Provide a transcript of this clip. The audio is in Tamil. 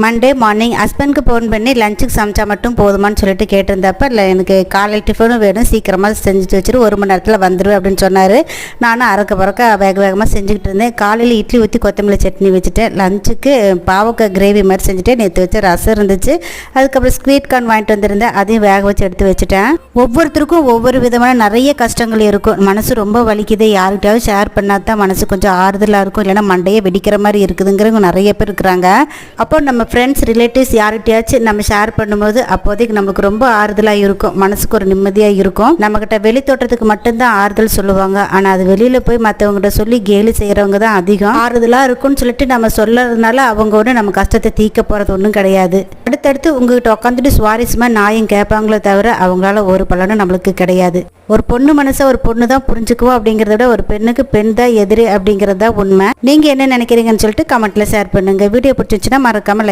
மண்டே மார்னிங் ஹஸ்பண்டுக்கு ஃபோன் பண்ணி லஞ்சுக்கு சமைச்சா மட்டும் போதுமான்னு சொல்லிட்டு கேட்டிருந்தப்ப இல்லை எனக்கு காலை டிஃபனும் வேணும், சீக்கிரமாக செஞ்சுட்டு வச்சுட்டு 1 மணி நேரத்தில் வந்துடுவேன் அப்படின்னு சொன்னார். நானும் அறக்க பறக்க வேகமாக செஞ்சுக்கிட்டு இருந்தேன். காலையில் இட்லி ஊற்றி கொத்தமல்லி சட்னி வச்சுட்டேன். லஞ்சுக்கு பாவக்காய் கிரேவி மாதிரி செஞ்சுட்டேன். நேற்று வச்ச ரசம் இருந்துச்சு. அதுக்கப்புறம் ஸ்வீட் கார்ன் வாங்கிட்டு வந்திருந்தேன், அதையும் வேக வச்சு எடுத்து வச்சுட்டேன். ஒவ்வொருத்தருக்கும் ஒவ்வொரு விதமான நிறைய கஷ்டங்கள் இருக்கும். மனசு ரொம்ப வலிக்குது, யார்கிட்டயாவது ஷேர் பண்ணால் தான் மனசு கொஞ்சம் ஆறுதலாக இருக்கும், இல்லைன்னா மண்டையே வெடிக்கிற மாதிரி இருக்குதுங்கிறவங்க நிறைய பேர் இருக்கிறாங்க. அப்போ நம்ம ஃப்ரெண்ட்ஸ் ரிலேட்டிவ்ஸ் யார்கிட்டயாச்சும் நம்ம ஷேர் பண்ணும்போது அப்போதைக்கு நமக்கு ரொம்ப ஆறுதலாக இருக்கும், மனசுக்கு ஒரு நிம்மதியாக இருக்கும். நம்மக்கிட்ட வெளி தோட்டத்துக்கு மட்டும்தான் ஆறுதல் சொல்லுவாங்க, ஆனால் அது வெளியில் போய் மற்றவங்ககிட்ட சொல்லி கேலி செய்கிறவங்க தான் அதிகம் ஆறுதலாக இருக்கும்னு சொல்லிட்டு நம்ம சொல்கிறதுனால அவங்க ஒன்று நம்ம கஷ்டத்தை தீர்க்க போகிறது ஒன்றும் கிடையாது. அடுத்தடுத்து உங்ககிட்ட உட்காந்துட்டு சுவாரஸ்யமாக நியாயம் கேட்பாங்களோ தவிர அவங்களால ஒரு பலனும் நம்மளுக்கு கிடையாது. ஒரு பொண்ணு மனசை ஒரு பொண்ணு தான் புரிஞ்சுக்குவோம் அப்படிங்கிறத விட ஒரு பெண்ணுக்கு பெண் தான் எதிரி அப்படிங்கிறது தான் உண்மை. நீங்கள் என்ன நினைக்கிறீங்கன்னு சொல்லிட்டு கமெண்ட்டில் ஷேர் பண்ணுங்கள். வீடியோ பிடிச்சிருந்துச்சுன்னா மறக்காமல்